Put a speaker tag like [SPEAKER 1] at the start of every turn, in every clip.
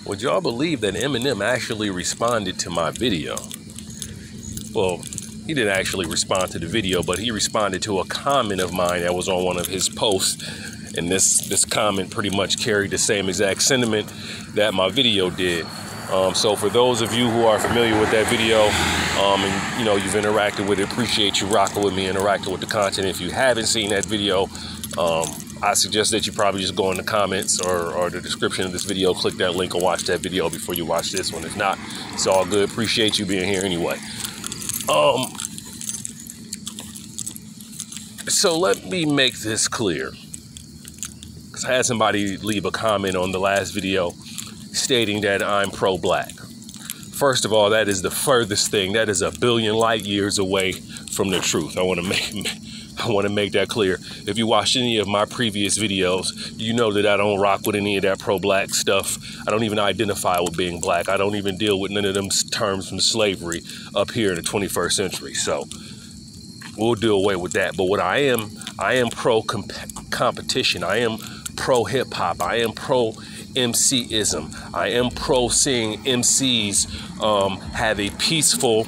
[SPEAKER 1] Would y'all believe that Eminem actually responded to my video? Well, he didn't actually respond to the video, but he responded to a comment of mine that was on one of his posts. And this comment pretty much carried the same exact sentiment that my video did. So for those of you who are familiar with that video, and you've interacted with it, appreciate you rocking with me, interacting with the content. If you haven't seen that video, I suggest that you probably just go in the comments or the description of this video, click that link and watch that video before you watch this one. If not, it's all good. Appreciate you being here anyway. So let me make this clear. Because I had somebody leave a comment on the last video stating that I'm pro-black. First of all, that is the furthest thing. That is a billion light years away from the truth. I want to make that clear. If you watched any of my previous videos, you know that I don't rock with any of that pro-black stuff. I don't even identify with being black. I don't even deal with none of them terms from slavery up here in the 21st century. So we'll do away with that. But what I am pro-competition. I am pro-hip-hop. I am pro-MCism. I am pro seeing MCs have a peaceful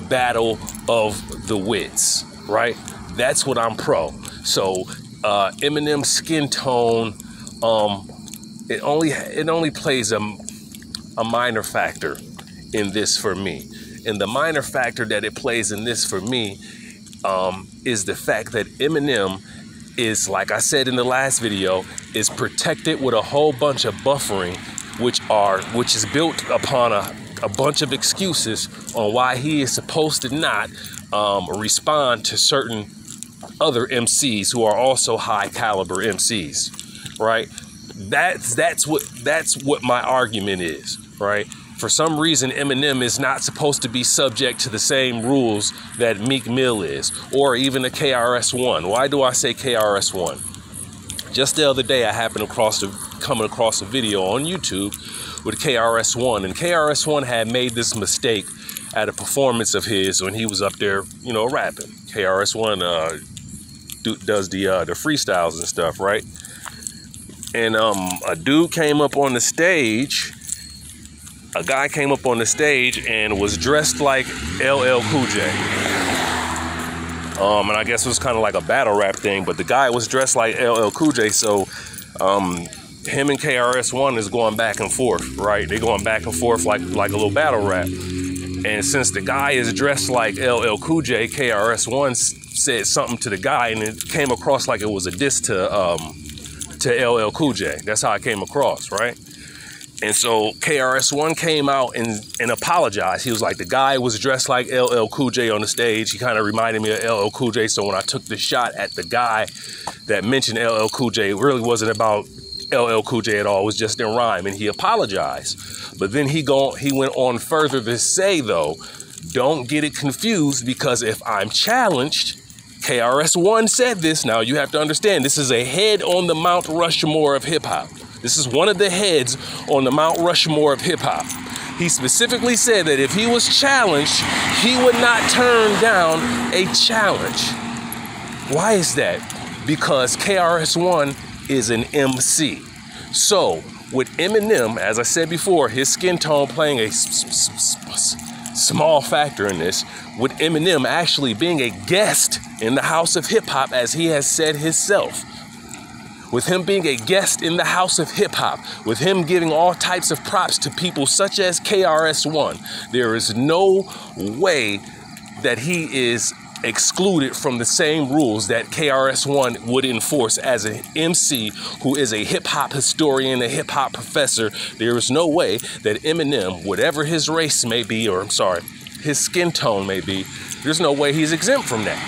[SPEAKER 1] battle of the wits, right? That's what I'm pro. So Eminem's skin tone, it only plays a minor factor in this for me. And the minor factor that it plays in this for me is the fact that Eminem is, like I said in the last video, is protected with a whole bunch of buffering, which is built upon a bunch of excuses on why he is supposed to not respond to certain other MCs who are also high caliber MCs, right? That's what my argument is, right? For some reason, Eminem is not supposed to be subject to the same rules that Meek Mill is, or even the KRS-One. Why do I say KRS-One? Just the other day, I happened coming across a video on YouTube with KRS-One, and KRS-One had made this mistake at a performance of his when he was up there, rapping. KRS-One does the freestyles and stuff, right? And a guy came up on the stage and was dressed like LL Cool J. And I guess it was kind of like a battle rap thing, but the guy was dressed like LL Cool J, so him and KRS-One is going back and forth, right? They're going back and forth like a little battle rap. And since the guy is dressed like LL Cool J, KRS-One said something to the guy, and it came across like it was a diss to LL Cool J. That's how it came across, right? And so KRS-One came out and apologized. He was like, the guy was dressed like LL Cool J on the stage. He kind of reminded me of LL Cool J. So when I took the shot at the guy that mentioned LL Cool J, it really wasn't about LL Cool J at all. It was just in rhyme, and he apologized. But then he went on further to say, though, don't get it confused, because if I'm challenged, KRS-One said this. Now you have to understand, this is a head on the Mount Rushmore of hip hop. This is one of the heads on the Mount Rushmore of hip hop. He specifically said that if he was challenged, he would not turn down a challenge. Why is that? Because KRS-One is an MC. So with Eminem, as I said before, his skin tone playing a small factor in this, with Eminem actually being a guest in the house of hip hop, as he has said himself. With him being a guest in the house of hip hop, with him giving all types of props to people such as KRS-One, there is no way that he is excluded from the same rules that KRS-One would enforce as an MC who is a hip hop historian, a hip hop professor. There is no way that Eminem, whatever his race may be, his skin tone may be, there's no way he's exempt from that.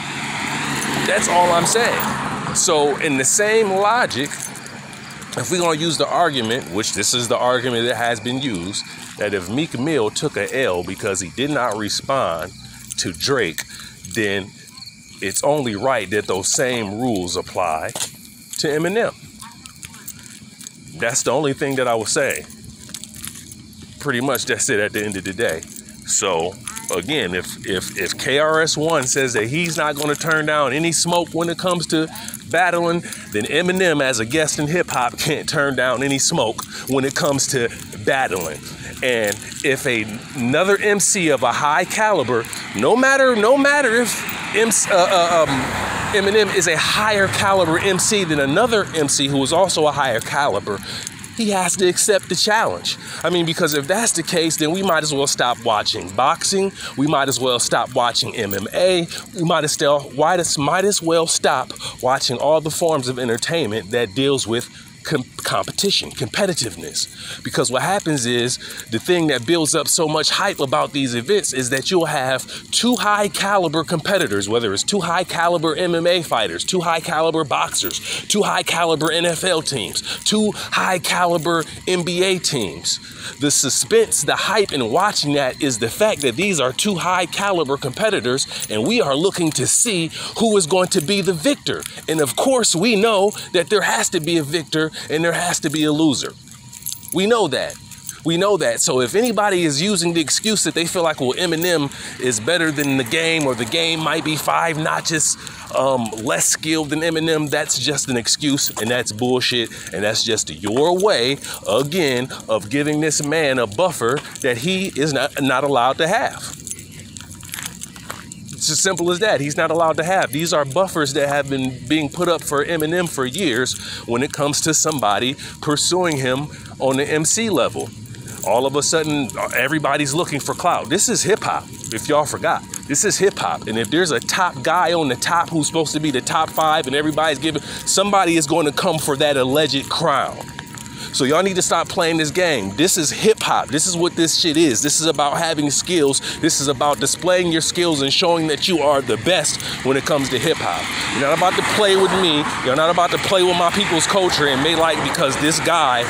[SPEAKER 1] That's all I'm saying. So in the same logic, if we're going to use the argument, which this is the argument that has been used, that if Meek Mill took a L because he did not respond to Drake, then it's only right that those same rules apply to Eminem. That's the only thing that I would say. Pretty much that's it at the end of the day. So again, if KRS-One says that he's not going to turn down any smoke when it comes to battling, then Eminem as a guest in hip hop can't turn down any smoke when it comes to battling. And if another MC of a high caliber, no matter if Eminem is a higher caliber MC than another MC who is also a higher caliber, he has to accept the challenge. I mean, because if that's the case, then we might as well stop watching boxing. We might as well stop watching MMA. We might as well stop watching all the forms of entertainment that deals with competition, competitiveness. Because what happens is the thing that builds up so much hype about these events is that you'll have two high caliber competitors, whether it's two high caliber MMA fighters, two high caliber boxers, two high caliber NFL teams, two high caliber NBA teams. The suspense, the hype in watching that is the fact that these are two high caliber competitors and we are looking to see who is going to be the victor. And of course, we know that there has to be a victor and there has to be a loser. We know that. We know that. So if anybody is using the excuse that they feel like, well, Eminem is better than the game, or the game might be 5 notches less skilled than Eminem, that's just an excuse, and that's bullshit. And that's just your way, again, of giving this man a buffer that he is not allowed to have. It's as simple as that. He's not allowed to have. These are buffers that have been being put up for Eminem for years when it comes to somebody pursuing him on the MC level. All of a sudden, everybody's looking for clout. This is hip hop, if y'all forgot. This is hip hop. And if there's a top guy on the top who's supposed to be the top 5 and everybody's giving, somebody is going to come for that alleged crown. So y'all need to stop playing this game. This is hip hop. This is what this shit is. This is about having skills. This is about displaying your skills and showing that you are the best when it comes to hip hop. You're not about to play with me. You're not about to play with my people's culture and make like because this guy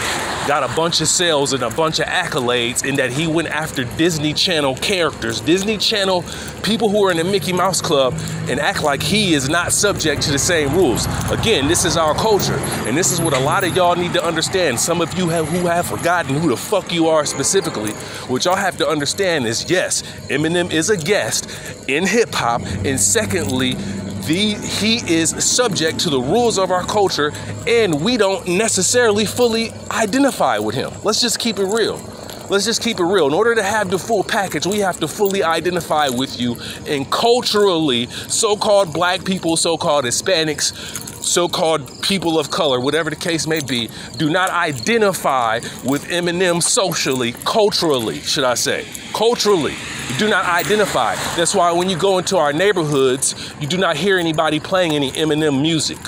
[SPEAKER 1] got a bunch of sales and a bunch of accolades and that he went after Disney Channel characters, Disney Channel people who are in the Mickey Mouse Club, and act like he is not subject to the same rules. Again, this is our culture, and this is what a lot of y'all need to understand. Some of you who have forgotten who the fuck you are specifically, what y'all have to understand is, yes, Eminem is a guest in hip hop, and secondly, he is subject to the rules of our culture, and we don't necessarily fully identify with him. Let's just keep it real. Let's just keep it real. In order to have the full package, we have to fully identify with you. And culturally, so-called black people, so-called Hispanics, so-called people of color, whatever the case may be, do not identify with Eminem socially, culturally, should I say. Culturally, do not identify. That's why when you go into our neighborhoods, you do not hear anybody playing any Eminem music.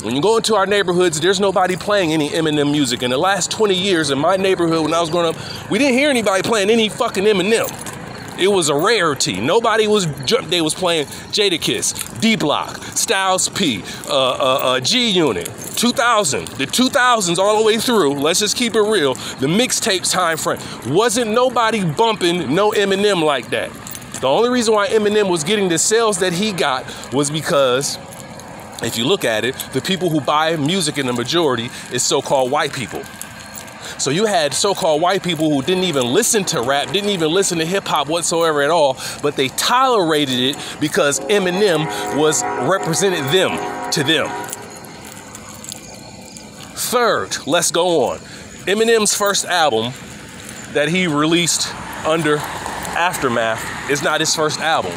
[SPEAKER 1] When you go into our neighborhoods, there's nobody playing any Eminem music. In the last 20 years in my neighborhood, when I was growing up, we didn't hear anybody playing any fucking Eminem. It was a rarity. Nobody was, they was playing Jadakiss, D-Block, Styles P, G-Unit, 2000, the 2000s all the way through. Let's just keep it real. The mixtape time frame. Wasn't nobody bumping no Eminem like that. The only reason why Eminem was getting the sales that he got was because, if you look at it, the people who buy music in the majority is so-called white people. So you had so-called white people who didn't even listen to rap, didn't even listen to hip hop whatsoever at all, but they tolerated it because Eminem was represented them to them. Third, let's go on. Eminem's first album that he released under Aftermath is not his first album,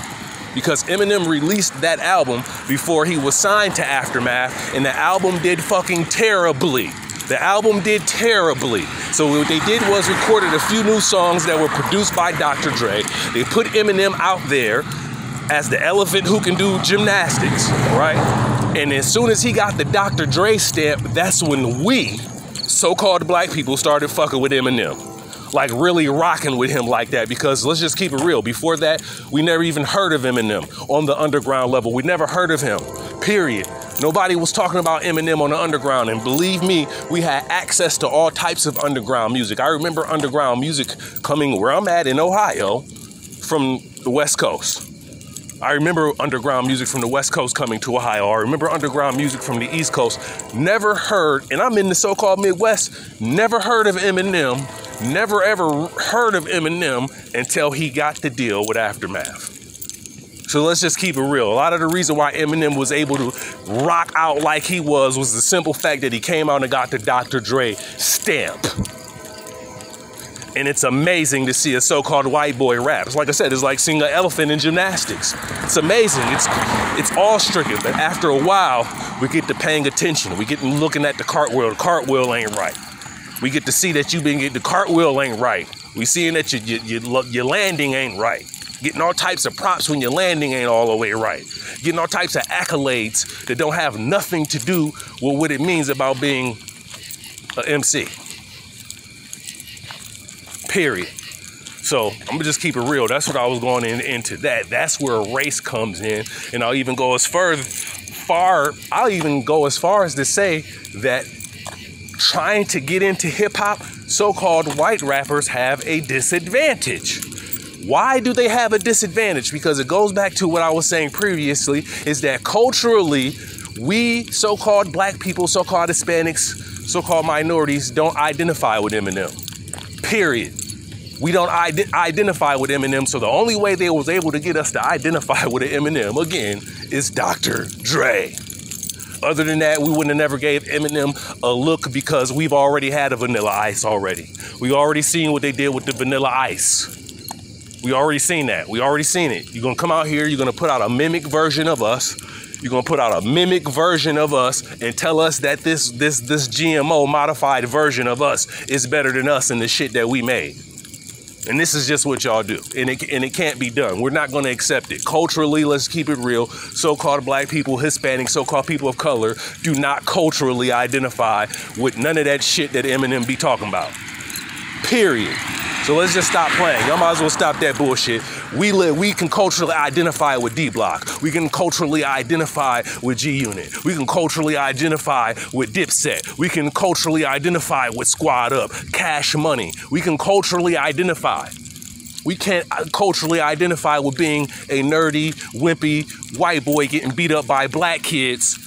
[SPEAKER 1] because Eminem released that album before he was signed to Aftermath, and the album did fucking terribly. The album did terribly. So what they did was recorded a few new songs that were produced by Dr. Dre. They put Eminem out there as the elephant who can do gymnastics, right? And as soon as he got the Dr. Dre stamp, that's when we, so-called black people, started fucking with Eminem. Like really rocking with him like that, because let's just keep it real. Before that, we never even heard of Eminem on the underground level. We never heard of him, period. Nobody was talking about Eminem on the underground, and believe me, we had access to all types of underground music. I remember underground music coming where I'm at in Ohio from the West Coast. I remember underground music from the West Coast coming to Ohio. I remember underground music from the East Coast. Never heard, and I'm in the so-called Midwest, never heard of Eminem, never ever heard of Eminem until he got the deal with Aftermath. So let's just keep it real. A lot of the reason why Eminem was able to rock out like he was the simple fact that he came out and got the Dr. Dre stamp. And it's amazing to see a so-called white boy rap. It's like I said, it's like seeing an elephant in gymnastics. It's amazing. It's awe-stricken. But after a while, we get to paying attention. We get to looking at the cartwheel. The cartwheel ain't right. We get to see that the cartwheel ain't right. We seeing that your landing ain't right. Getting all types of props when your landing ain't all the way right. Getting all types of accolades that don't have nothing to do with what it means about being an MC. Period. So I'm gonna just keep it real. That's what I was going into that. That's where race comes in. And I'll even go as far as to say that trying to get into hip hop, so-called white rappers have a disadvantage. Why do they have a disadvantage? Because it goes back to what I was saying previously, is that culturally, we so-called black people, so-called Hispanics, so-called minorities don't identify with Eminem. Period. We don't identify with Eminem, so the only way they was able to get us to identify with Eminem, again, is Dr. Dre. Other than that, we wouldn't have never gave Eminem a look because we've already had a Vanilla Ice already. We already seen what they did with the Vanilla Ice. We already seen that. We already seen it. You're gonna come out here, you're gonna put out a mimic version of us. You're gonna put out a mimic version of us and tell us that this GMO modified version of us is better than us and the shit that we made. And this is just what y'all do. And it can't be done. We're not going to accept it. Culturally, let's keep it real. So-called black people, Hispanic, so-called people of color do not culturally identify with none of that shit that Eminem be talking about. Period. So let's just stop playing. Y'all might as well stop that bullshit. We can culturally identify with D-Block. We can culturally identify with G-Unit. We can culturally identify with Dipset. We can culturally identify with Squad Up, Cash Money. We can culturally identify. We can't culturally identify with being a nerdy, wimpy white boy getting beat up by black kids,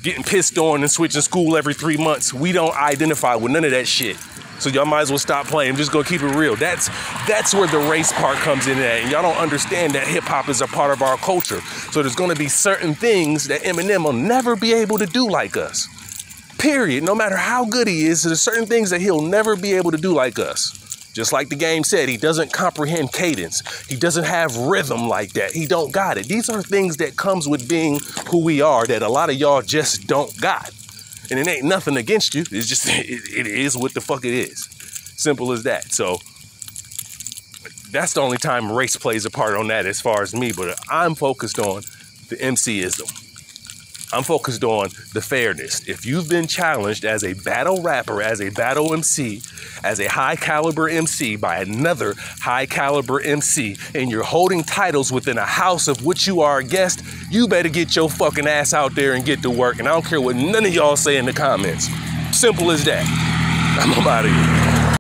[SPEAKER 1] getting pissed on and switching school every 3 months. We don't identify with none of that shit. So y'all might as well stop playing. I'm just gonna keep it real. That's where the race part comes in at. And y'all don't understand that hip hop is a part of our culture. So there's gonna be certain things that Eminem will never be able to do like us. Period. No matter how good he is, there's certain things that he'll never be able to do like us. Just like the game said, he doesn't comprehend cadence. He doesn't have rhythm like that. He don't got it. These are things that comes with being who we are that a lot of y'all just don't got. And it ain't nothing against you. It's just, it is what the fuck it is. Simple as that. So that's the only time race plays a part on that as far as me. But I'm focused on the MCism. I'm focused on the fairness. If you've been challenged as a battle rapper, as a battle MC, as a high caliber MC by another high caliber MC, and you're holding titles within a house of which you are a guest, you better get your fucking ass out there and get to work. And I don't care what none of y'all say in the comments. Simple as that. I'm out of here.